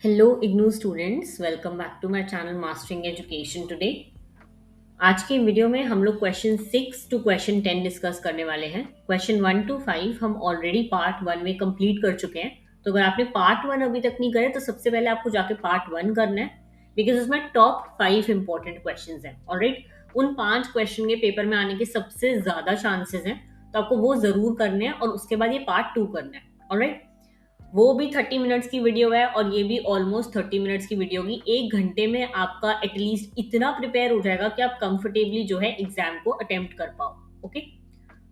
Hello IGNOU students, welcome back to my channel mastering education today. आज की video में हम लोग क्वेश्चन 6 टू क्वेश्चन 10 डिस्कस करने वाले हैं। क्वेश्चन 1 टू 5 हम ऑलरेडी पार्ट 1 में कंप्लीट कर चुके हैं। तो अगर आपने पार्ट 1 अभी तक नहीं करे तो सबसे पहले आपको जाके पार्ट 1 करना है, बिकॉज उसमें टॉप 5 इंपॉर्टेंट क्वेश्चन हैं। ऑलराइट, उन 5 क्वेश्चन के पेपर में आने के सबसे ज्यादा चांसेस हैं, तो आपको वो जरूर करने हैं और उसके बाद ये पार्ट 2 करना है। ऑलराइट, वो भी 30 मिनट्स की वीडियो है और ये भी ऑलमोस्ट 30 मिनट्स की वीडियो होगी। 1 घंटे में आपका एटलीस्ट इतना प्रिपेयर हो जाएगा कि आप कंफर्टेबली जो है एग्जाम को अटेम्प्ट कर पाओ। ओके,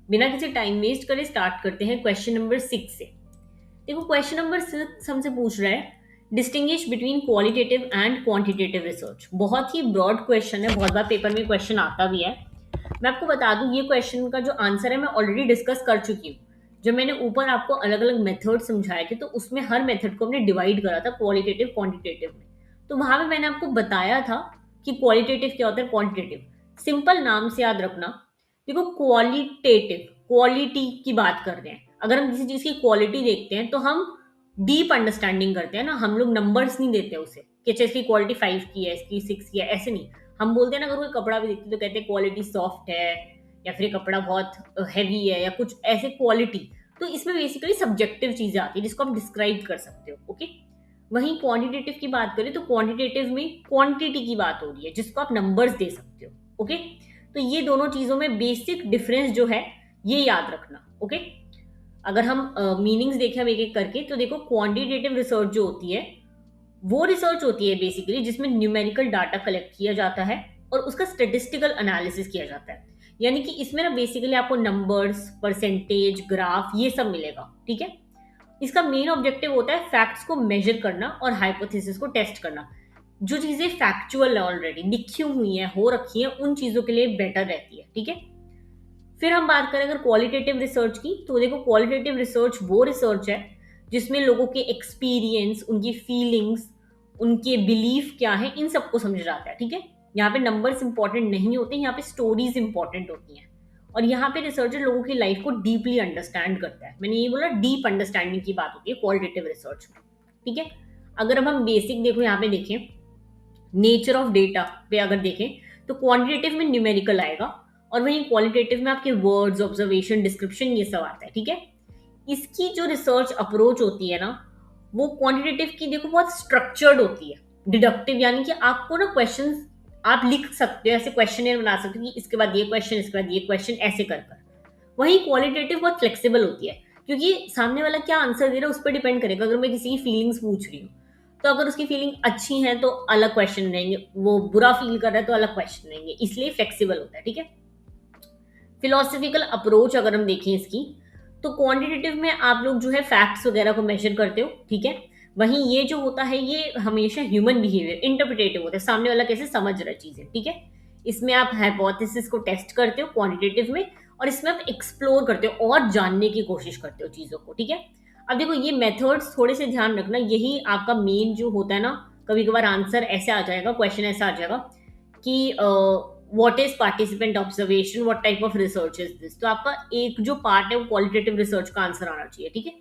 बिना किसी टाइम वेस्ट करे स्टार्ट करते हैं क्वेश्चन नंबर 6 से। देखो, क्वेश्चन नंबर 6 हमसे पूछ रहा है distinguish between qualitative and quantitative research. बहुत ही ब्रॉड क्वेश्चन है, बहुत बार पेपर में क्वेश्चन आता भी है। मैं आपको बता दूं, ये क्वेश्चन का जो आंसर है मैं ऑलरेडी डिस्कस कर चुकी हूँ। जब मैंने ऊपर आपको अलग अलग मेथड समझाए थे तो उसमें हर मेथड को हमने डिवाइड करा था क्वालिटेटिव क्वांटिटेटिव में। तो वहां पे मैंने आपको बताया था कि क्वालिटेटिव क्या होता है, क्वांटिटेटिव सिंपल नाम से याद रखना। देखो, क्वालिटेटिव क्वालिटी की बात कर रहे हैं। अगर हम किसी चीज की क्वालिटी देखते हैं तो हम डीप अंडरस्टैंडिंग करते हैं ना, हम लोग नंबर्स नहीं देते उसे कि अच्छा इसकी क्वालिटी 5 की है, इसकी 6 की है, ऐसे नहीं। हम बोलते हैं ना, अगर कोई कपड़ा भी देखते हैं तो कहते हैं क्वालिटी सॉफ्ट है, या फिर ये कपड़ा बहुत हैवी है, या कुछ ऐसे क्वालिटी। तो इसमें बेसिकली सब्जेक्टिव चीजें आती है जिसको आप डिस्क्राइब कर सकते हो। ओके, वहीं क्वांटिटेटिव की बात करें तो क्वांटिटेटिव में क्वांटिटी की बात हो रही है जिसको आप नंबर्स दे सकते हो। ओके, तो ये दोनों चीजों में बेसिक डिफरेंस जो है ये याद रखना। ओके, अगर हम मीनिंग्स देखें हम एक एक करके, तो देखो, क्वांटिटेटिव रिसर्च जो होती है वो रिसर्च होती है बेसिकली जिसमें न्यूमेरिकल डाटा कलेक्ट किया जाता है और उसका स्टेटिस्टिकल एनालिसिस किया जाता है। यानी कि इसमें ना बेसिकली आपको नंबर्स, परसेंटेज, ग्राफ ये सब मिलेगा। ठीक है, इसका मेन ऑब्जेक्टिव होता है फैक्ट्स को मेजर करना और हाइपोथेसिस को टेस्ट करना। जो चीजें फैक्चुअल है, ऑलरेडी लिखी हुई है, हो रखी है, उन चीजों के लिए बेटर रहती है। ठीक है, फिर हम बात करें अगर क्वालिटेटिव रिसर्च की, तो देखो, क्वालिटेटिव रिसर्च वो रिसर्च है जिसमें लोगों के एक्सपीरियंस, उनकी फीलिंग्स, उनके बिलीफ क्या है, इन सबको समझ जाता है। ठीक है, यहाँ पे नंबर्स इंपॉर्टेंट नहीं होते, यहाँ पे स्टोरीज इंपॉर्टेंट होती हैं। और यहाँ पे रिसर्चर लोगों की लाइफ को डीपली अंडरस्टैंड करता है। मैंने ये बोला, डीप अंडरस्टैंडिंग की बात होती है क्वालिटेटिव रिसर्च में। ठीक है, अगर अब हम बेसिक देखो, यहाँ पे देखें नेचर ऑफ डेटा पे अगर देखें तो क्वांटिटेटिव में न्यूमेरिकल आएगा और वहीं क्वालिटेटिव में आपके वर्ड्स, ऑब्जर्वेशन, डिस्क्रिप्शन ये सब आता है। ठीक है, इसकी जो रिसर्च अप्रोच होती है ना, वो क्वांटिटेटिव की देखो बहुत स्ट्रक्चर्ड होती है, डिडक्टिव, यानी कि आपको ना क्वेश्चन आप लिख सकते हो, ऐसे क्वेश्चन बना सकते हो कि इसके बाद ये क्वेश्चन, इसके बाद ये क्वेश्चन, ऐसे कर कर। वहीं क्वालिटेटिव बहुत फ्लेक्सिबल होती है, क्योंकि सामने वाला क्या आंसर दे रहा है उस पर डिपेंड करेगा। अगर मैं किसी की फीलिंग्स पूछ रही हूँ तो अगर उसकी फीलिंग अच्छी है तो अलग क्वेश्चन रहेंगे, वो बुरा फील कर रहा है तो अलग क्वेश्चन रहेंगे, इसलिए फ्लेक्सिबल होता है। ठीक है, फिलोसफिकल अप्रोच अगर हम देखें इसकी, तो क्वांटिटेटिव में आप लोग जो है फैक्ट्स वगैरह को मेजर करते हो। ठीक है, वहीं ये जो होता है ये हमेशा ह्यूमन बिहेवियर, इंटरप्रिटेटिव होता है, सामने वाला कैसे समझ रहा है चीजें। ठीक है, इसमें आप हाइपोथेसिस को टेस्ट करते हो क्वांटिटेटिव में, और इसमें आप एक्सप्लोर करते हो और जानने की कोशिश करते हो चीजों को। ठीक है, अब देखो, ये मेथड्स थोड़े से ध्यान रखना, यही आपका मेन जो होता है ना। कभी कभार आंसर ऐसे आ जाएगा, क्वेश्चन ऐसा आ जाएगा कि what is participant observation, what type of research is this. तो आपका एक जो पार्ट है वो क्वालिटेटिव रिसर्च का आंसर आना चाहिए। ठीक है,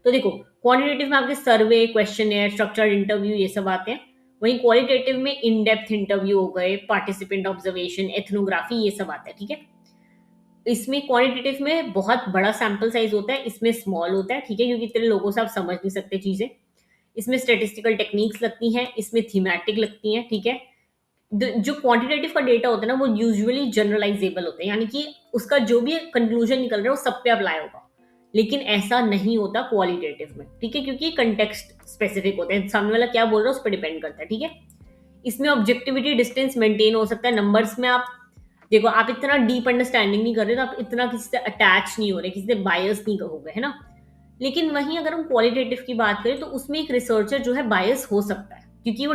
तो देखो, क्वांटिटेटिव में आपके सर्वे, क्वेश्चन, स्ट्रक्चर्ड इंटरव्यू ये सब आते हैं। वहीं क्वालिटेटिव में इन डेप्थ इंटरव्यू हो गए, पार्टिसिपेंट ऑब्जर्वेशन, एथनोग्राफी ये सब आता है। ठीक है, इसमें क्वालिटेटिव में बहुत बड़ा सैंपल साइज होता है, इसमें स्मॉल होता है। ठीक है, क्योंकि इतने लोगों से आप समझ नहीं सकते चीजें। इसमें स्टेटिस्टिकल टेक्निक्स लगती हैं, इसमें थीमेटिक लगती हैं। ठीक है, जो क्वांटिटेटिव का डेटा होता है ना वो यूजुअली जनरलाइजेबल होता है, यानी कि उसका जो भी कंक्लूजन निकल रहा है वो सब पे अप्लाई होगा। लेकिन ऐसा नहीं होता क्वालिटेटिव में। ठीक है, क्योंकि कंटेक्स्ट स्पेसिफिक होते हैं, सामने वाला क्या बोल रहा है उस पर डिपेंड करता है। ठीक है, इसमें ऑब्जेक्टिविटी, डिस्टेंस मेंटेन हो सकता है। नंबर्स में आप देखो, आप इतना डीप अंडरस्टैंडिंग नहीं कर रहे तो आप इतना किसी से अटैच नहीं हो रहे, किसी से बायस नहीं हो गए, है ना। लेकिन वहीं अगर हम क्वालिटेटिव की बात करें तो उसमें एक रिसर्चर जो है बायस हो सकता है, क्योंकि वो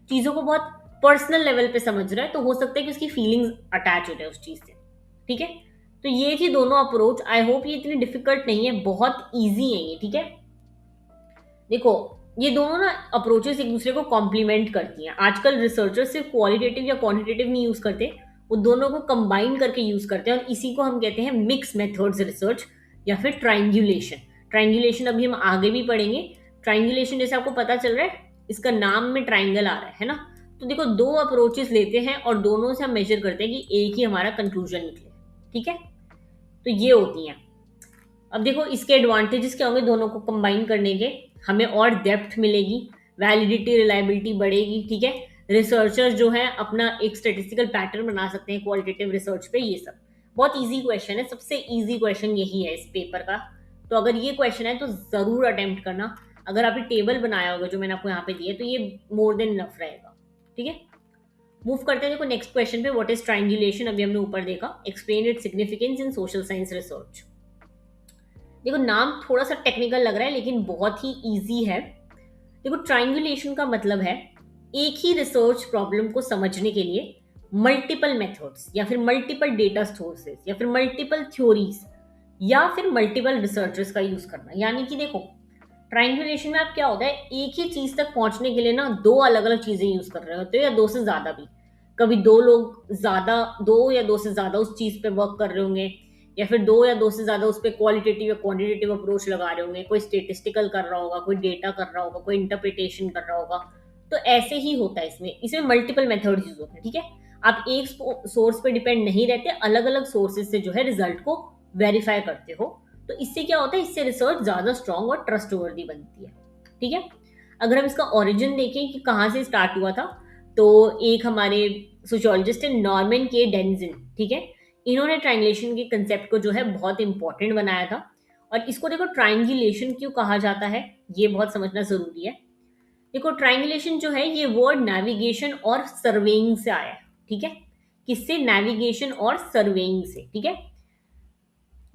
चीजों को बहुत पर्सनल लेवल पे समझ रहा है, तो हो सकता है कि उसकी फीलिंग्स अटैच हो जाए उस चीज से। ठीक है, तो ये थी दोनों अप्रोच। आई होप ये इतनी डिफिकल्ट नहीं है, बहुत ईजी है ये। ठीक है, देखो, ये दोनों ना अप्रोचेस एक दूसरे को कॉम्प्लीमेंट करती हैं। आजकल रिसर्चर सिर्फ क्वालिटेटिव या क्वांटिटेटिव नहीं यूज करते, वो दोनों को कंबाइन करके यूज करते हैं, और इसी को हम कहते हैं मिक्स मेथड्स रिसर्च या फिर ट्राइंगुलेशन। ट्राइंगुलेशन अभी हम आगे भी पढ़ेंगे। ट्राइंगुलेशन जैसे आपको पता चल रहा है, इसका नाम में ट्राइंगल आ रहा है ना। तो देखो, दो अप्रोचेस लेते हैं और दोनों से हम मेजर करते हैं कि एक ही हमारा कंक्लूजन निकले। ठीक है, तो ये होती हैं। अब देखो, इसके एडवांटेजेस क्या होंगे दोनों को कंबाइन करने के। हमें और डेप्थ मिलेगी, वैलिडिटी रिलायबिलिटी बढ़ेगी। ठीक है, रिसर्चर्स जो है अपना एक स्टेटिस्टिकल पैटर्न बना सकते हैं क्वालिटेटिव रिसर्च पे। ये सब बहुत इजी क्वेश्चन है, सबसे इजी क्वेश्चन यही है इस पेपर का। तो अगर ये क्वेश्चन है तो जरूर अटेम्प्ट करना। अगर आपने टेबल बनाया होगा जो मैंने आपको यहाँ पे दिया, तो ये मोर देन इनफ रहेगा। ठीक है, मूव करते हैं देखो नेक्स्ट क्वेश्चन पे। What is triangulation? अभी हमने ऊपर देखा। एक्सप्लेन इट्स सिग्निफिकेंस इन सोशल साइंस रिसर्च। देखो, नाम थोड़ा सा टेक्निकल लग रहा है लेकिन बहुत ही इजी है। देखो, ट्रायंगुलेशन का मतलब है एक ही रिसर्च प्रॉब्लम को समझने के लिए मल्टीपल मेथड्स या फिर मल्टीपल डेटा सोर्सेज या फिर मल्टीपल थ्योरीज या फिर मल्टीपल रिसर्चर्स का यूज करना। यानी कि देखो, ट्रायंगुलेशन में आप क्या होता है, एक ही चीज तक पहुंचने के लिए ना दो अलग अलग चीजें यूज कर रहे होते हो या दो से ज्यादा भी। कभी दो लोग ज्यादा, दो या दो से ज्यादा उस चीज पे वर्क कर रहे होंगे, या फिर दो या दो से ज्यादा उस पर क्वालिटेटिव या क्वांटिटेटिव अप्रोच लगा रहे होंगे। कोई स्टेटिस्टिकल कर रहा होगा, कोई डेटा कर रहा होगा, कोई इंटरप्रिटेशन कर रहा होगा। तो ऐसे ही होता है इसमें। इसमें मल्टीपल मेथड्स यूज होते हैं। ठीक है, आप एक सोर्स पे डिपेंड नहीं रहते, अलग अलग सोर्सेज से जो है रिजल्ट को वेरीफाई करते हो। तो इससे क्या होता है, इससे रिसर्च ज्यादा स्ट्रांग और ट्रस्टवर्दी बनती है। ठीक है, अगर हम इसका ओरिजिन देखें कि कहाँ से स्टार्ट हुआ था, तो एक हमारे सोशियोलॉजिस्ट है नॉर्मन के डेनिजन। ठीक है, इन्होंने ट्रायंगुलेशन के कंसेप्ट को जो है बहुत इंपॉर्टेंट बनाया था। और इसको देखो, ट्रायंगुलेशन क्यों कहा जाता है ये बहुत समझना जरूरी है। देखो, ट्रायंगुलेशन जो है ये वर्ड नेविगेशन और सर्वेइंग से आया है। ठीक है, किससे? नेविगेशन और सर्वेइंग से। ठीक है,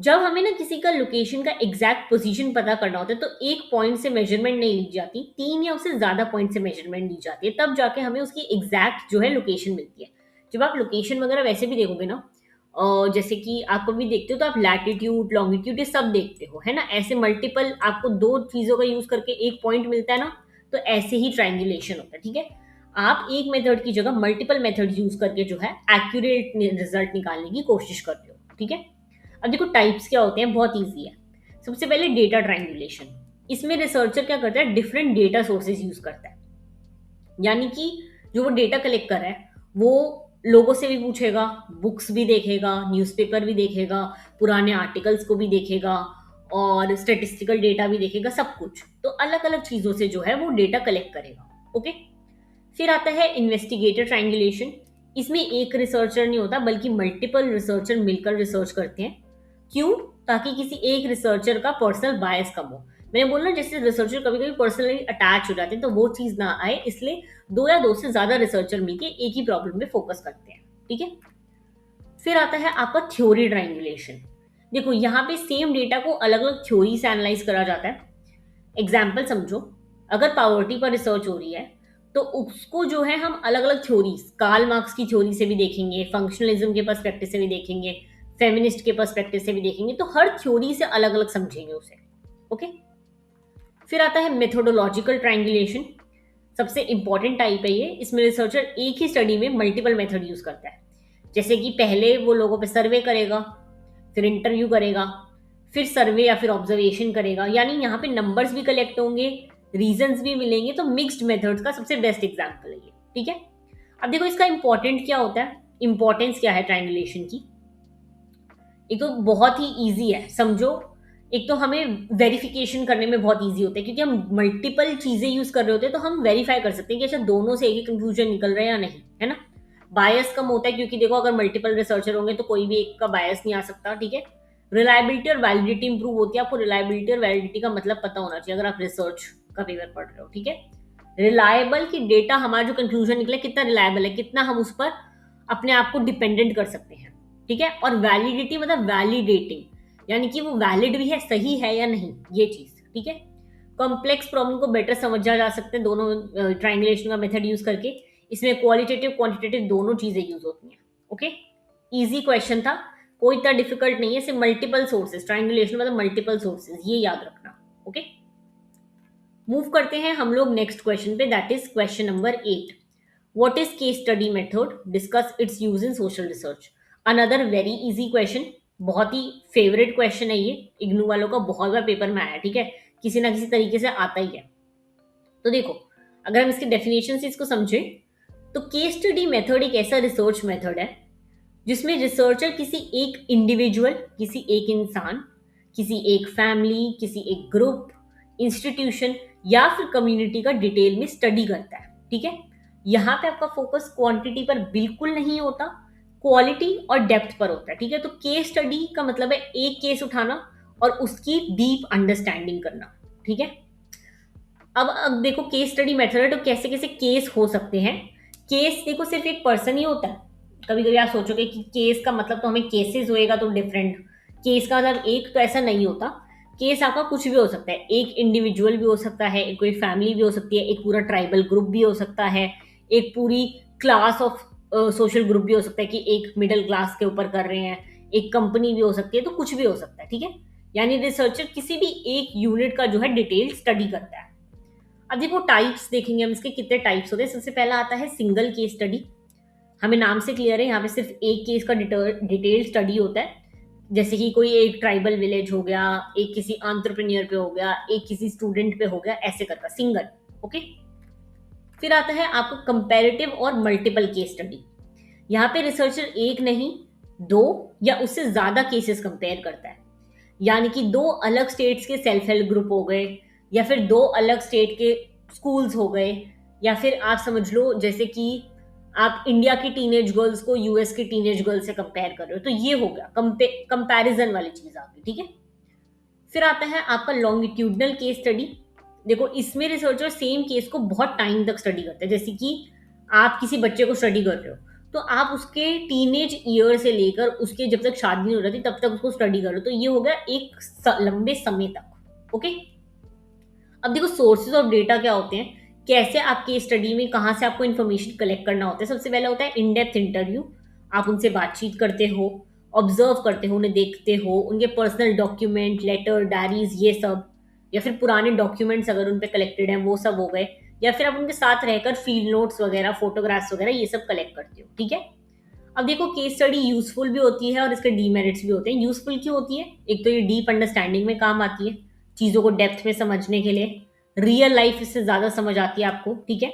जब हमें ना किसी का लोकेशन का एग्जैक्ट पोजीशन पता करना होता है, तो एक पॉइंट से मेजरमेंट नहीं ली जाती, तीन या उससे ज्यादा पॉइंट से मेजरमेंट ली जाती है, तब जाके हमें उसकी एग्जैक्ट जो है लोकेशन मिलती है। जब आप लोकेशन वगैरह वैसे भी देखोगे ना, जैसे कि आप कभी देखते हो तो आप लैटिट्यूड लॉन्गिट्यूड ये सब देखते हो, है ना। ऐसे मल्टीपल आपको दो चीजों का यूज करके एक पॉइंट मिलता है ना, तो ऐसे ही ट्रायंगुलेशन होता है। ठीक है, आप एक मेथड की जगह मल्टीपल मेथड यूज करके जो है एक्यूरेट रिजल्ट निकालने की कोशिश करते हो। ठीक है, अब देखो टाइप्स क्या होते हैं, बहुत इजी है। सबसे पहले डेटा ट्रायंगुलेशन। इसमें रिसर्चर क्या करता है, डिफरेंट डेटा सोर्सेज यूज करता है। यानी कि जो वो डेटा कलेक्ट कर रहा है वो लोगों से भी पूछेगा, बुक्स भी देखेगा, न्यूज़पेपर भी देखेगा, पुराने आर्टिकल्स को भी देखेगा और स्टेटिस्टिकल डेटा भी देखेगा, सब कुछ। तो अलग अलग चीजों से जो है वो डेटा कलेक्ट करेगा। ओके, फिर आता है इन्वेस्टिगेटर ट्रायंगुलेशन। इसमें एक रिसर्चर नहीं होता बल्कि मल्टीपल रिसर्चर मिलकर रिसर्च करते हैं। क्यों? ताकि किसी एक रिसर्चर का पर्सनल बायस कम हो। मैंने बोला जैसे रिसर्चर कभी कभी पर्सनली अटैच हो जाते हैं, तो वो चीज ना आए, इसलिए दो या दो से ज्यादा रिसर्चर मिलके एक ही प्रॉब्लम पे फोकस करते हैं। ठीक है, फिर आता है आपका थ्योरी ट्रायंगुलेशन। देखो, यहाँ पे सेम डेटा को अलग अलग थ्योरी से एनालाइज करा जाता है। एग्जाम्पल समझो, अगर पॉवर्टी पर रिसर्च हो रही है तो उसको जो है हम अलग अलग थ्योरीज, कार्ल मार्क्स की थ्योरी से भी देखेंगे, फंक्शनलिज्म के पर्सपेक्टिव से भी देखेंगे, फेमिनिस्ट के पर्सपेक्टिव से भी देखेंगे, तो हर थ्योरी से अलग अलग समझेंगे उसे। ओके, फिर आता है मेथोडोलॉजिकल ट्रायंगुलेशन। सबसे इंपॉर्टेंट टाइप है ये। इसमें रिसर्चर एक ही स्टडी में मल्टीपल मेथड यूज करता है। जैसे कि पहले वो लोगों पे सर्वे करेगा, फिर इंटरव्यू करेगा, फिर सर्वे या फिर ऑब्जर्वेशन करेगा। यानी यहाँ पे नंबर्स भी कलेक्ट होंगे, रीजंस भी मिलेंगे। तो मिक्स्ड मेथड्स का सबसे बेस्ट एग्जांपल है ये। ठीक है, अब देखो इसका इंपॉर्टेंट क्या होता है, इंपॉर्टेंस क्या है ट्रायंगुलेशन की। एक तो बहुत ही ईजी है, समझो। एक तो हमें वेरिफिकेशन करने में बहुत ईजी होता है क्योंकि हम मल्टीपल चीजें यूज कर रहे होते हैं, तो हम वेरीफाई कर सकते हैं कि अच्छा दोनों से एक ही कंक्लूजन निकल रहा है या नहीं, है ना। बायस कम होता है क्योंकि देखो अगर मल्टीपल रिसर्चर होंगे तो कोई भी एक का बायस नहीं आ सकता। ठीक है, रिलायबिलिटी और वैलिडिटी इंप्रूव होती है। आपको रिलायबिलिटी और वैलिडिटी का मतलब पता होना चाहिए अगर आप रिसर्च का पेपर पढ़ रहे हो। ठीक है, रिलायबल की डेटा, हमारा जो कंक्लूजन निकले कितना रिलायबल है, कितना हम उस पर अपने आप को डिपेंडेंट कर सकते हैं। ठीक है, और वैलिडिटी मतलब वैलिडेटिंग, यानी कि वो वैलिड भी है, सही है या नहीं, ये चीज। ठीक है, कॉम्प्लेक्स प्रॉब्लम को बेटर समझा जा सकते हैं दोनों ट्रायंगुलेशन का मेथड यूज करके। इसमें क्वालिटेटिव क्वांटिटेटिव दोनों चीजें यूज होती हैं। ओके, इजी क्वेश्चन था, कोई इतना डिफिकल्ट नहीं है। सिर्फ मल्टीपल सोर्सेज, ट्रायंगुलेशन मतलब मल्टीपल सोर्सेज, ये याद रखना। ओके, मूव करते हैं हम लोग नेक्स्ट क्वेश्चन पे, that is question number 8। What is case study method, discuss it's use in social research. Another very easy question, बहुत ही फेवरेट क्वेश्चन है ये, इग्नू वालों का बहुत बार पेपर में आया है। ठीक है, किसी ना किसी तरीके से आता ही है। तो देखो, अगर हम इसके डेफिनेशन से इसको समझें तो केस स्टडी मेथड एक ऐसा रिसर्च मेथड है जिसमें रिसर्चर किसी एक इंडिविजुअल, किसी एक इंसान, किसी एक फैमिली, किसी एक ग्रुप, इंस्टीट्यूशन या फिर कम्युनिटी का डिटेल में स्टडी करता है। ठीक है, यहाँ पे आपका फोकस क्वांटिटी पर बिल्कुल नहीं होता, क्वालिटी और डेप्थ पर होता है। ठीक है, तो केस स्टडी का मतलब है एक केस उठाना और उसकी डीप अंडरस्टैंडिंग करना। ठीक है, अब देखो केस स्टडी मेथड है तो कैसे कैसे केस हो सकते हैं। केस देखो सिर्फ एक पर्सन ही होता है। कभी कभी आप सोचोगे कि केस का मतलब तो हमें केसेस होएगा तो डिफरेंट, केस का मतलब एक तो ऐसा नहीं होता। केस आपका कुछ भी हो सकता है, एक इंडिविजुअल भी हो सकता है, एक कोई फैमिली भी हो सकती है, एक पूरा ट्राइबल ग्रुप भी हो सकता है, एक पूरी क्लास ऑफ सोशल ग्रुप भी हो सकता है कि एक मिडिल क्लास के ऊपर कर रहे हैं, एक कंपनी भी हो सकती है, तो कुछ भी हो सकता है। ठीक है, यानी रिसर्चर किसी भी एक यूनिट का जो है डिटेल स्टडी करता है। अब देखो टाइप्स देखेंगे हम इसके कितने टाइप्स होते हैं। सबसे पहला आता है सिंगल केस स्टडी। हमें नाम से क्लियर है, यहाँ पे सिर्फ एक केस का डिटेल स्टडी होता है। जैसे कि कोई एक ट्राइबल विलेज हो गया, एक किसी एंटरप्रेन्योर पे हो गया, एक किसी स्टूडेंट पे हो गया, ऐसे करके सिंगल। ओके, फिर आता है आपको कंपैरेटिव और मल्टीपल केस स्टडी। यहाँ पे रिसर्चर एक नहीं, दो या उससे ज्यादा केसेस कंपेयर करता है। यानी कि दो अलग स्टेट्स के सेल्फ हेल्प ग्रुप हो गए, या फिर दो अलग स्टेट के स्कूल्स हो गए, या फिर आप समझ लो जैसे कि आप इंडिया की टीनेज गर्ल्स को यूएस की टीनेज गर्ल्स से कंपेयर कर रहे हो, तो ये हो गया कंपैरिजन वाली चीज आ गई। ठीक है, फिर आता है आपका लॉन्गिट्यूडनल केस स्टडी। देखो इसमें रिसर्चर सेम केस को बहुत टाइम तक स्टडी करते हैं। जैसे कि आप किसी बच्चे को स्टडी कर रहे हो तो आप उसके टीनेज ईयर से लेकर उसके जब तक शादी नहीं हो रही तब तक उसको स्टडी कर लो, तो ये हो गया एक लंबे समय तक। ओके, अब देखो सोर्सेज ऑफ डेटा क्या होते हैं, कैसे आप केस स्टडी में कहाँ से आपको इन्फॉर्मेशन कलेक्ट करना होता है। सबसे पहले होता है इन डेप्थ इंटरव्यू। आप उनसे बातचीत करते हो, ऑब्जर्व करते हो, उन्हें देखते हो, उनके पर्सनल डॉक्यूमेंट, लेटर, डायरीज, ये सब, या फिर पुराने डॉक्यूमेंट्स अगर उन पे कलेक्टेड हैं वो सब हो गए, या फिर आप उनके साथ रहकर फील्ड नोट्स वगैरह, फोटोग्राफ्स वगैरह ये सब कलेक्ट करते हो। ठीक है, अब देखो केस स्टडी यूजफुल भी होती है और इसके डीमेरिट्स भी होते हैं। यूजफुल क्यों होती है, एक तो ये डीप अंडरस्टैंडिंग में काम आती है, चीज़ों को डेप्थ में समझने के लिए, रियल लाइफ इससे ज़्यादा समझ आती है आपको। ठीक है,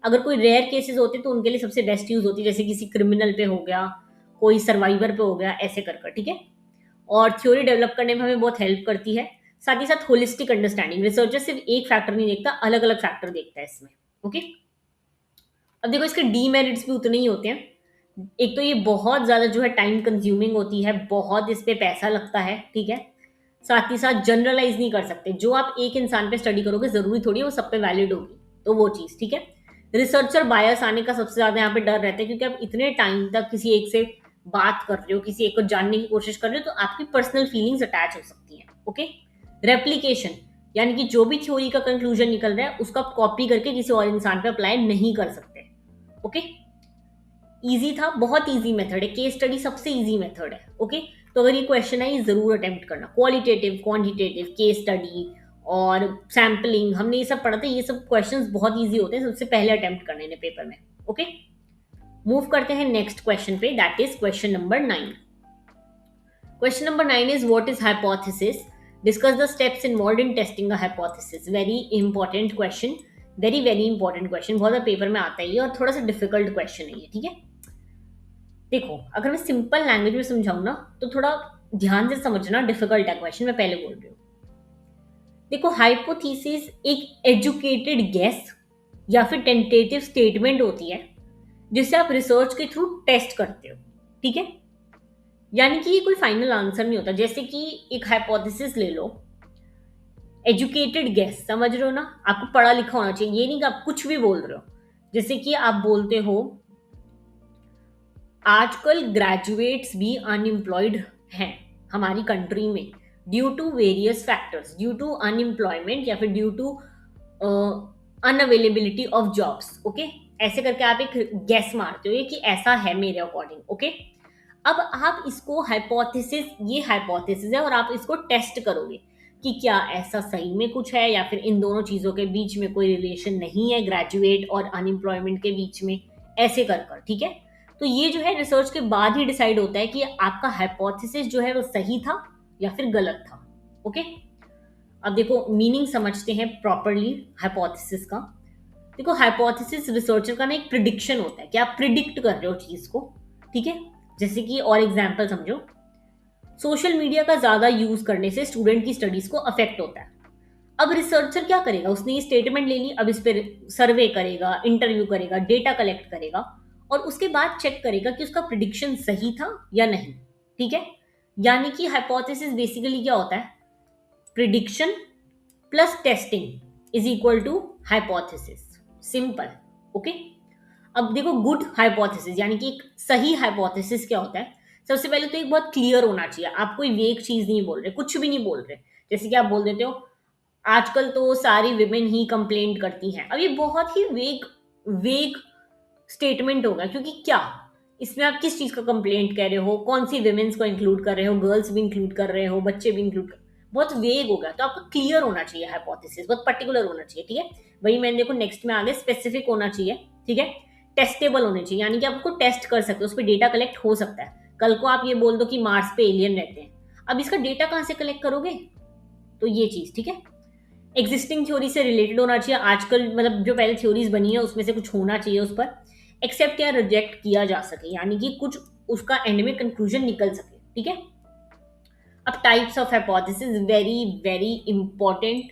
अगर कोई रेयर केसेस होते तो उनके लिए सबसे बेस्ट यूज होती है, जैसे किसी क्रिमिनल पे हो गया, कोई सर्वाइवर पे हो गया, ऐसे कर। ठीक है, और थ्योरी डेवलप करने में हमें बहुत हेल्प करती है। साथ ही साथ होलिस्टिक अंडरस्टैंडिंग, रिसर्चर सिर्फ एक फैक्टर नहीं देखता, अलग अलग फैक्टर देखता है इसमें। ओके, अब देखो इसके डीमेरिट्स भी उतने ही होते हैं। एक तो ये बहुत ज़्यादा जो है टाइम कंज्यूमिंग होती है, बहुत इस पे पैसा लगता है। ठीक है, साथ ही साथ जनरलाइज नहीं कर सकते, जो आप एक इंसान पे स्टडी करोगे जरूरी थोड़ी है वो सब पे वैलिड होगी, तो वो चीज़। ठीक है, रिसर्चर बायस आने का सबसे ज़्यादा यहाँ पे डर रहता है, क्योंकि आप इतने टाइम तक किसी एक से बात कर रहे हो, किसी एक को जानने की कोशिश कर रहे हो, तो आपकी पर्सनल फीलिंग्स अटैच हो सकती हैं। ओके, रेप्लीकेशन, यानी कि जो भी थ्योरी का कंक्लूजन निकल रहा है उसको आप कॉपी करके किसी और इंसान पे अप्लाई नहीं कर सकते। ओके, इजी था, बहुत इजी मेथड है, केस स्टडी सबसे इजी मेथड है। ओके, तो अगर ये क्वेश्चन है ये जरूर अटेम्प्ट करना। क्वालिटेटिव, क्वांटिटेटिव, केस स्टडी और सैम्पलिंग, हमने ये सब पढ़ा था, ये सब क्वेश्चंस बहुत इजी होते हैं, सबसे पहले अटेम्प्ट करने ने पेपर में। ओके, मूव करते हैं नेक्स्ट क्वेश्चन पे, that is question number 9। Question number 9 is what is hypothesis, discuss the steps involved in testing a hypothesis. Very important question, very very important question, बहुत paper में आता है ये, और थोड़ा सा डिफिकल्ट क्वेश्चन है ये। ठीक है, देखो अगर मैं सिंपल लैंग्वेज में समझाऊं ना तो थोड़ा ध्यान से समझना, डिफिकल्ट है क्वेश्चन, मैं पहले बोल रही हूँ। देखो हाइपोथेसिस एक एजुकेटेड गेस या फिर टेंटेटिव स्टेटमेंट होती है जिसे आप रिसर्च के थ्रू टेस्ट करते हो। ठीक है, यानी कि ये कोई फाइनल आंसर नहीं होता। जैसे कि एक हाइपोथेसिस ले लो, एजुकेटेड गेस, समझ रहे हो ना, आपको पढ़ा लिखा होना चाहिए, ये नहीं कि आप कुछ भी बोल रहे हो। जैसे कि आप बोलते हो आजकल ग्रेजुएट्स भी अनएम्प्लॉयड हैं हमारी कंट्री में due to various factors, due to unemployment या फिर due to unavailability of jobs. Okay, ऐसे करके आप एक गेस मारते हो, ये कि ऐसा है मेरे अकॉर्डिंग। ओके, अब आप इसको हाइपोथेसिस, ये हाइपोथेसिस है और आप इसको टेस्ट करोगे कि क्या ऐसा सही में कुछ है या फिर इन दोनों चीजों के बीच में कोई रिलेशन नहीं है, ग्रेजुएट और अनएम्प्लॉयमेंट के बीच में, ऐसे कर। ठीक है, तो ये जो है रिसर्च के बाद ही डिसाइड होता है कि आपका हाइपोथेसिस जो है वो सही था या फिर गलत था। ओके, अब देखो मीनिंग समझते हैं प्रॉपरली हाइपोथेसिस का। देखो हाइपोथेसिस रिसर्चर का ना एक प्रिडिक्शन होता है कि आप प्रिडिक्ट कर रहे हो चीज को, ठीक है। जैसे कि और एग्जांपल समझो, सोशल मीडिया का ज्यादा यूज करने से स्टूडेंट की स्टडीज को अफेक्ट होता है। अब रिसर्चर क्या करेगा, उसने ये स्टेटमेंट ले ली, अब इस पर सर्वे करेगा, इंटरव्यू करेगा, डेटा कलेक्ट करेगा और उसके बाद चेक करेगा कि उसका प्रिडिक्शन सही था या नहीं, ठीक है। यानी कि हाइपोथेसिस बेसिकली क्या होता है, prediction plus testing is equal to hypothesis, simple, okay. अब देखो गुड हाइपोथेसिस यानी कि एक सही हाइपोथेसिस क्या होता है, सबसे पहले तो एक बहुत क्लियर होना चाहिए, आप कोई वेग चीज नहीं बोल रहे, कुछ भी नहीं बोल रहे। जैसे कि आप बोल देते हो आजकल तो सारी विमेन ही कंप्लेंट करती हैं, अब ये बहुत ही वेग वेग स्टेटमेंट होगा, क्योंकि क्या इसमें आप किस चीज का कंप्लेंट कर रहे हो, कौन सी विमेन्स को इंक्लूड कर रहे हो, गर्ल्स भी इंक्लूड कर रहे हो, बच्चे भी इंक्लूड कर, बहुत वेग होगा। तो आपका क्लियर होना चाहिए हाइपोथेसिस, बहुत पर्टिकुलर होना चाहिए, ठीक है। वही मैंने देखो नेक्स्ट में आगे स्पेसिफिक होना चाहिए, ठीक है। टेस्टेबल होने चाहिए, यानी कि आप उसको टेस्ट कर सकते हो, उस पर डेटा कलेक्ट हो सकता है। कल को आप ये बोल दो कि मार्स पे एलियन रहते हैं, अब इसका डेटा कहां से कलेक्ट करोगे, तो ये चीज, ठीक है। एग्जिस्टिंग थ्योरी से रिलेटेड होना चाहिए, आजकल मतलब जो पहले थ्योरीज बनी है उसमें से कुछ होना चाहिए उस पर एक्सेप्ट या रिजेक्ट किया जा सके, यानी कि कुछ उसका एंड में कंक्लूजन निकल सके, ठीक है। अब types of hypothesis very very important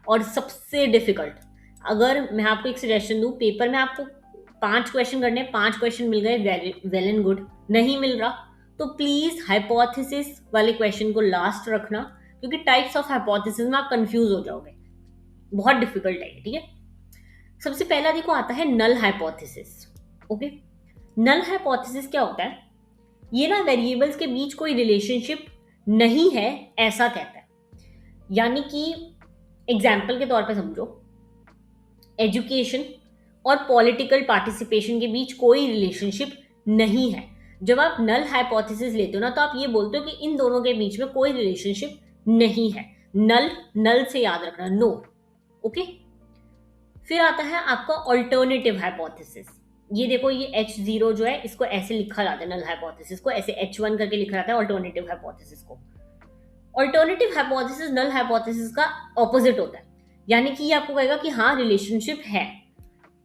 और सबसे डिफिकल्ट। अगर मैं आपको एक सजेशन दूं, पेपर में आपको 5 क्वेश्चन करने, 5 क्वेश्चन मिल गए वेल एंड गुड, नहीं मिल रहा तो प्लीज हाइपोथेसिस वाले क्वेश्चन को लास्ट रखना, क्योंकि टाइप्स ऑफ हाइपोथेसिस में आप कंफ्यूज हो जाओगे, बहुत डिफिकल्ट है, ठीक है। सबसे पहला देखो आता है null hypothesis, okay. Null hypothesis क्या होता है, ये ना वेरिएबल्स के बीच कोई रिलेशनशिप नहीं है ऐसा कहता है। यानी कि एग्जाम्पल के तौर पे समझो, एजुकेशन और पॉलिटिकल पार्टिसिपेशन के बीच कोई रिलेशनशिप नहीं है। जब आप नल हाइपोथेसिस लेते हो ना, तो आप ये बोलते हो कि इन दोनों के बीच में कोई रिलेशनशिप नहीं है। नल, नल से याद रखना, नो, ओके। फिर आता है आपका ऑल्टरनेटिव हाइपोथेसिस। ये देखो, ये H0 जो है इसको ऐसे लिखा जाता है, नल हाइपोथेसिस को ऐसे H1 करके लिखा जाता है ऑल्टरनेटिव हाइपोथेसिस को। ऑल्टरनेटिव हाइपोथेसिस नल हाइपोथेसिस का ऑपोजिट होता है, यानी कि ये आपको कहेगा कि हाँ रिलेशनशिप है।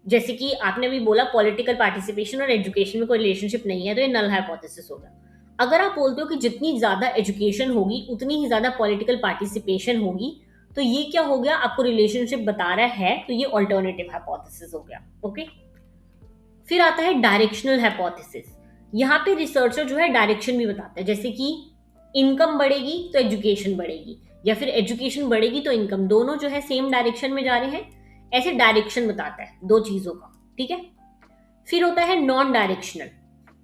जैसे कि आपने भी बोला पॉलिटिकल पार्टिसिपेशन और एजुकेशन में कोई रिलेशनशिप नहीं है, तो ये नल हाइपोथेसिस होगा। अगर आप बोलते हो कि जितनी ज्यादा एजुकेशन होगी उतनी ही ज्यादा पॉलिटिकल पार्टिसिपेशन होगी, तो ये क्या हो गया, आपको रिलेशनशिप बता रहा है, तो ये ऑल्टरनेटिव हाइपोथेसिस हो गया, ओके। फिर आता है डायरेक्शनल हाइपोथेसिस। यहाँ पे रिसर्चर जो है डायरेक्शन भी बताता है, जैसे कि इनकम बढ़ेगी तो एजुकेशन बढ़ेगी, या फिर एजुकेशन बढ़ेगी तो इनकम, दोनों जो है सेम डायरेक्शन में जा रहे हैं, ऐसे डायरेक्शन बताता है दो चीजों का, ठीक है। फिर होता है नॉन डायरेक्शनल,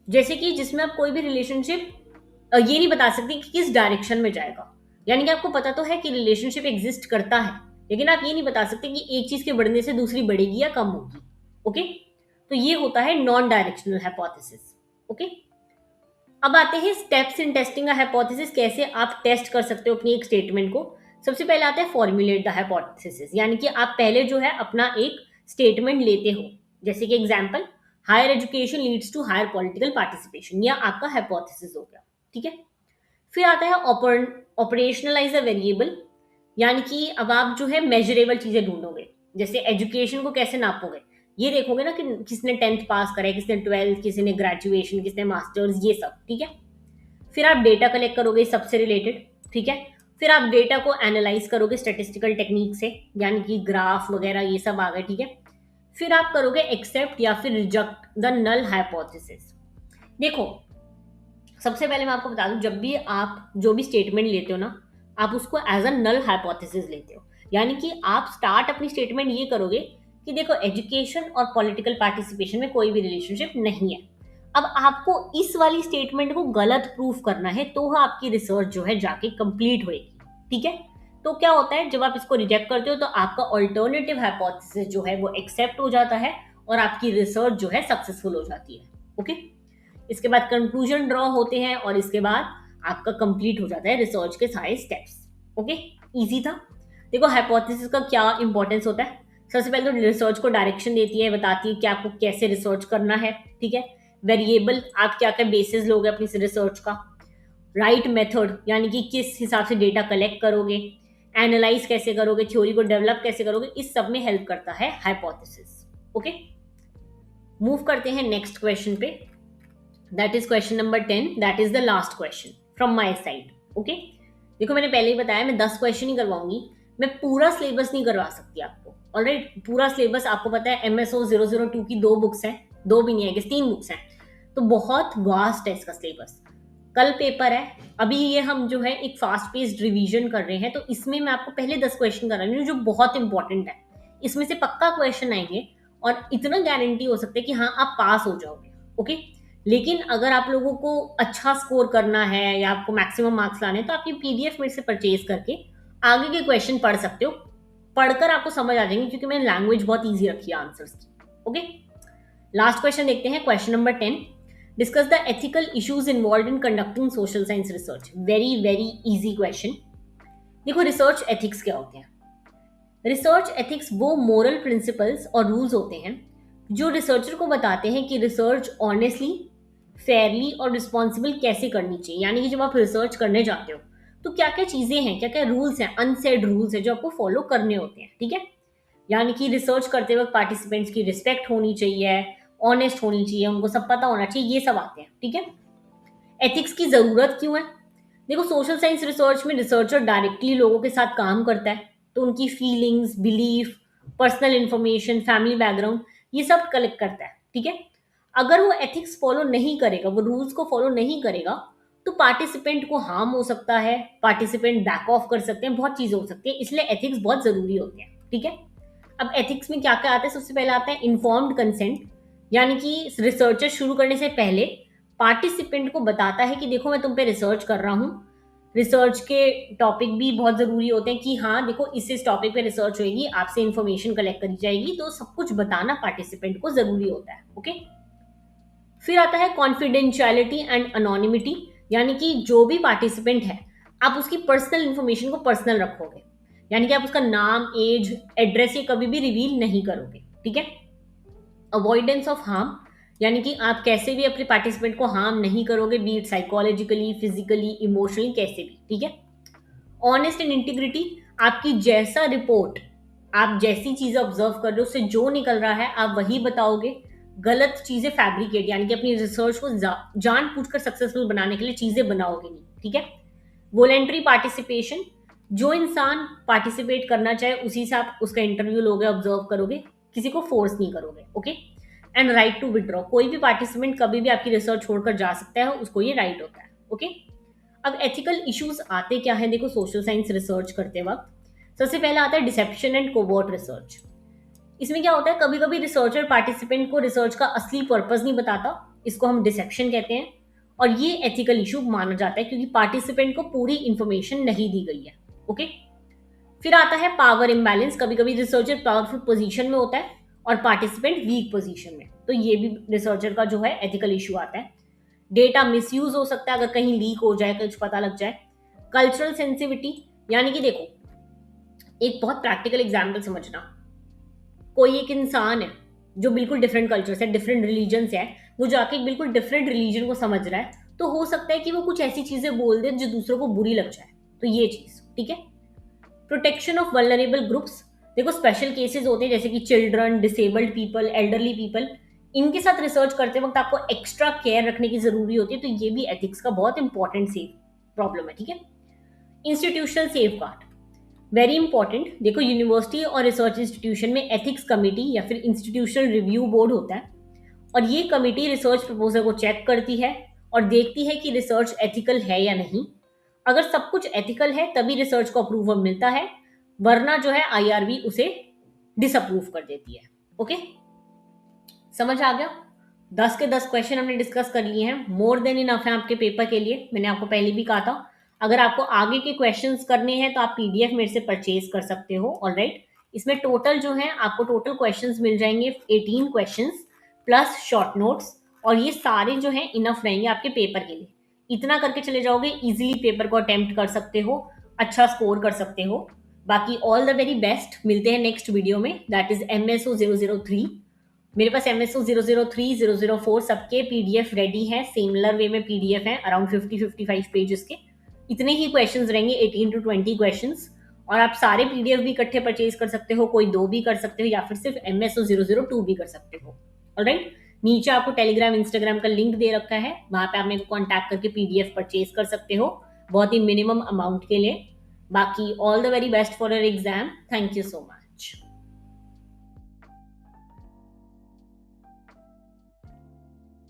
जैसे कि जिसमें आप कोई भी रिलेशनशिप ये नहीं बता सकते कि किस डायरेक्शन में जाएगा। यानी कि आपको पता तो है कि रिलेशनशिप एग्जिस्ट करता है, लेकिन आप ये नहीं बता सकते कि एक चीज के बढ़ने से दूसरी बढ़ेगी या कम होगी, ओके। तो ये होता है नॉन डायरेक्शनल हाइपोथेसिस, ओके। अब आते हैं steps in testing a hypothesis, कैसे आप टेस्ट कर सकते हो अपनी एक स्टेटमेंट को। सबसे पहले आता है फॉर्मुलेट द हाइपोथेसिस, यानी कि आप पहले जो है अपना एक स्टेटमेंट लेते हो, जैसे कि example higher education leads to higher political participation, यह आपका हाइपोथेसिस हो गया, ठीक है। फिर आता है ऑपरेशनलाइज अ वेरिएबल, यानी कि अब आप जो है मेजरेबल चीजें ढूंढोगे, जैसे एजुकेशन को कैसे नापोगे, ये देखोगे ना कि किसने 10th पास करा है, किसने 12th, किसी ने ग्रेजुएशन, किसने मास्टर्स, ये सब, ठीक है। फिर आप डेटा कलेक्ट करोगे सबसे रिलेटेड, ठीक है। फिर आप डेटा को एनालाइज करोगे स्टेटिस्टिकल टेक्निक से, यानी कि ग्राफ वगैरह ये सब आ गए, ठीक है। फिर आप करोगे एक्सेप्ट या फिर रिजेक्ट द नल हाइपोथेसिस। देखो सबसे पहले मैं आपको बता दूं, जब भी आप जो भी स्टेटमेंट लेते हो ना, आप उसको एज अ नल हाइपोथेसिस लेते हो, यानी कि आप स्टार्ट अपनी स्टेटमेंट ये करोगे कि देखो एजुकेशन और पॉलिटिकल पार्टिसिपेशन में कोई भी रिलेशनशिप नहीं है। अब आपको इस वाली स्टेटमेंट को गलत प्रूफ करना है, तो आपकी रिसर्च जो है जाके कंप्लीट होएगी, ठीक है। तो क्या होता है, जब आप इसको रिजेक्ट करते हो तो आपका ऑल्टरनेटिव हाइपोथेसिस जो है वो एक्सेप्ट हो जाता है और आपकी रिसर्च जो है सक्सेसफुल हो जाती है, ओके। इसके बाद कंक्लूजन ड्रॉ होते हैं और इसके बाद आपका कंप्लीट हो जाता है रिसर्च के सारे स्टेप्स, ओके। इजी था। देखो हाइपोथेसिस का क्या इंपॉर्टेंस होता है, सबसे पहले तो रिसर्च को डायरेक्शन देती है, बताती है कि आपको कैसे रिसर्च करना है, ठीक है। वेरिएबल आप क्या क्या बेसिस लोगे अपनी रिसर्च का, राइट मेथड यानी कि किस हिसाब से डेटा कलेक्ट करोगे, एनालाइज कैसे करोगे, थ्योरी को डेवलप कैसे करोगे, इस सब में हेल्प करता है हाइपोथेसिस, ओके, मूव करते हैं नेक्स्ट क्वेश्चन पे. That is question number 10. That is the last question from my side. Okay, देखो मैंने पहले ही बताया मैं 10 क्वेश्चन ही करवाऊंगी, मैं पूरा सिलेबस नहीं करवा सकती आपको. ऑलराइट, पूरा सिलेबस आपको पता है MSO 002 की 2 बुक्स हैं, 2 भी नहीं है, 3 बुक्स हैं, तो बहुत वास्ट है इसका सिलेबस. कल पेपर है, अभी ये हम जो है एक फास्ट पेस्ड रिवीजन कर रहे हैं, तो इसमें मैं आपको पहले 10 क्वेश्चन करा रही हूँ जो बहुत इंपॉर्टेंट है. इसमें से पक्का क्वेश्चन आएंगे और इतना गारंटी हो सकता है कि हाँ आप पास हो जाओगे. ओके, लेकिन अगर आप लोगों को अच्छा स्कोर करना है या आपको मैक्सिमम मार्क्स लाने हैं, तो आप ये PDF मेरे से परचेज करके आगे के क्वेश्चन पढ़ सकते हो. पढ़कर आपको समझ आ जाएंगे क्योंकि मैंने लैंग्वेज बहुत ईजी रखी है आंसर्स की. ओके, लास्ट क्वेश्चन देखते हैं, question number 10. Discuss the ethical issues involve in conducting social science research. Very very easy question. देखो, रिसर्च एथिक्स क्या होते हैं? रिसर्च एथिक्स वो मोरल प्रिंसिपल्स और रूल्स होते हैं जो रिसर्चर को बताते हैं कि रिसर्च ऑनेस्टली, फेयरली और रिस्पॉन्सिबल कैसे करनी चाहिए. यानी कि जब आप रिसर्च करने जाते हो तो क्या क्या चीजें हैं, क्या क्या रूल्स हैं, अनसेड रूल्स हैं जो आपको फॉलो करने होते हैं. ठीक है, यानी कि रिसर्च करते वक्त पार्टिसिपेंट्स की रिस्पेक्ट होनी चाहिए, ऑनेस्ट होनी चाहिए, उनको सब पता होना चाहिए, ये सब आते हैं. ठीक है, एथिक्स की जरूरत क्यों है? देखो, सोशल साइंस रिसर्च में रिसर्चर डायरेक्टली लोगों के साथ काम करता है, तो उनकी feelings, belief, personal information, family background, ये सब कलेक्ट करता है. ठीक है, अगर वो एथिक्स फॉलो नहीं करेगा, वो रूल्स को फॉलो नहीं करेगा, तो पार्टिसिपेंट को हार्म हो सकता है, पार्टिसिपेंट बैक ऑफ कर सकते हैं, बहुत चीजें हो सकती है. इसलिए एथिक्स बहुत जरूरी होते हैं. ठीक है, अब एथिक्स में क्या क्या आता है? सबसे पहले आता है इन्फॉर्म्ड कंसेंट, यानी कि रिसर्चर शुरू करने से पहले पार्टिसिपेंट को बताता है कि देखो मैं तुम पे रिसर्च कर रहा हूँ. रिसर्च के टॉपिक भी बहुत जरूरी होते हैं कि हाँ देखो इस टॉपिक पे रिसर्च होगी, आपसे इंफॉर्मेशन कलेक्ट करी जाएगी, तो सब कुछ बताना पार्टिसिपेंट को जरूरी होता है. ओके, फिर आता है कॉन्फिडेंशियलिटी एंड अनोनिमिटी, यानी कि जो भी पार्टिसिपेंट है आप उसकी पर्सनल इंफॉर्मेशन को पर्सनल रखोगे, यानी कि आप उसका नाम, एज, एड्रेस ये कभी भी रिवील नहीं करोगे. ठीक है, अवॉइडेंस ऑफ हार्म, यानी कि आप कैसे भी अपने पार्टिसिपेंट को हार्म नहीं करोगे, B it psychologically, physically, emotionally, कैसे भी. ठीक है, ऑनेस्ट एंड इंटीग्रिटी, आपकी जैसा रिपोर्ट, आप जैसी चीजें ऑब्जर्व कर रहे हो उससे जो निकल रहा है आप वही बताओगे. गलत चीजें फैब्रिकेट, यानी कि अपनी रिसर्च को जान पूछकर सक्सेसफुल बनाने के लिए चीजें बनाओगे नहीं. ठीक है, वॉलेंटरी पार्टिसिपेशन, जो इंसान पार्टिसिपेट करना चाहे उसी से आप उसका इंटरव्यू लोगे, ऑब्जर्व करोगे, किसी को फोर्स नहीं करोगे. Okay, and right to withdraw, कोई भी पार्टिसिपेंट कभी भी आपकी रिसर्च छोड़कर जा सकता है, उसको ये राइट होता है. ओके, अब एथिकल इश्यूज आते क्या है? देखो, सोशल साइंस रिसर्च करते वक्त सबसे पहला आता है डिसेप्शन एंड कोवर्ट रिसर्च. इसमें क्या होता है, कभी कभी रिसर्चर पार्टिसिपेंट को रिसर्च का असली पर्पस नहीं बताता, इसको हम डिसेप्शन कहते हैं, और ये एथिकल इशू माना जाता है क्योंकि पार्टिसिपेंट को पूरी इंफॉर्मेशन नहीं दी गई है. ओके, फिर आता है पावर इम्बैलेंस, कभी कभी रिसर्चर पावरफुल पोजीशन में होता है और पार्टिसिपेंट वीक पोजीशन में, तो ये भी रिसर्चर का जो है एथिकल इशू आता है. डेटा मिसयूज हो सकता है, अगर कहीं लीक हो जाए, कुछ पता लग जाए. कल्चरल सेंसिटिविटी, यानी कि देखो एक बहुत प्रैक्टिकल एग्जाम्पल समझना, कोई एक इंसान है जो बिल्कुल डिफरेंट कल्चर से, डिफरेंट रिलीजन से है, वो जाके एक बिल्कुल डिफरेंट रिलीजन को समझ रहा है, तो हो सकता है कि वो कुछ ऐसी चीजें बोल दे जो दूसरों को बुरी लग जाए, तो ये चीज. ठीक है, प्रोटेक्शन ऑफ वल्नरेबल ग्रुप्स, देखो स्पेशल केसेस होते हैं जैसे कि children, disabled people, elderly people, इनके साथ रिसर्च करते वक्त आपको एक्स्ट्रा केयर रखने की जरूरी होती है, तो ये भी एथिक्स का बहुत इंपॉर्टेंट सेफ प्रॉब्लम है. ठीक है, institutional safe guard, very important. देखो, यूनिवर्सिटी और रिसर्च इंस्टीट्यूशन में एथिक्स कमेटी या फिर इंस्टीट्यूशनल रिव्यू बोर्ड होता है, और ये कमेटी रिसर्च प्रपोजल को चेक करती है और देखती है कि रिसर्च एथिकल है या नहीं. अगर सब कुछ एथिकल है तभी रिसर्च को अप्रूवल मिलता है, वरना जो है IRB उसे डिसअप्रूव कर देती है. ओके, समझ आ गया? 10 के 10 क्वेश्चन हमने डिस्कस कर लिए हैं, मोर देन इनफ है आपके पेपर के लिए. मैंने आपको पहले भी कहा था, अगर आपको आगे के क्वेश्चंस करने हैं तो आप PDF मेरे से परचेज कर सकते हो. ऑलराइट, इसमें टोटल जो है आपको टोटल क्वेश्चंस मिल जाएंगे 18 क्वेश्चंस प्लस शॉर्ट नोट्स, और ये सारे जो हैं इनफ रहेंगे आपके पेपर के लिए. इतना करके चले जाओगे, इजीली पेपर को अटेम्प्ट कर सकते हो, अच्छा स्कोर कर सकते हो. बाकी ऑल द वेरी बेस्ट, मिलते हैं नेक्स्ट वीडियो में, दैट इज MSO 003. मेरे पास MSO 003, 004 सबके PDF रेडी है, सिमिलर वे में PDF है, अराउंड 50-55 पेजेस के. इतने ही क्वेश्चंस रहेंगे, 18 to 20 क्वेश्चंस, और आप सारे पीडीएफ भी इकट्ठे परचेज कर सकते हो, कोई दो भी कर सकते हो या फिर सिर्फ MSO002 भी कर सकते हो। ऑलराइट, नीचे आपको टेलीग्राम इंस्टाग्राम का लिंक दे रखा है, वहां पे आप मेरे को कॉन्टैक्ट करके पीडीएफ परचेज कर सकते हो बहुत ही मिनिमम अमाउंट के लिए। बाकी all the very best for your exam. Thank you so much.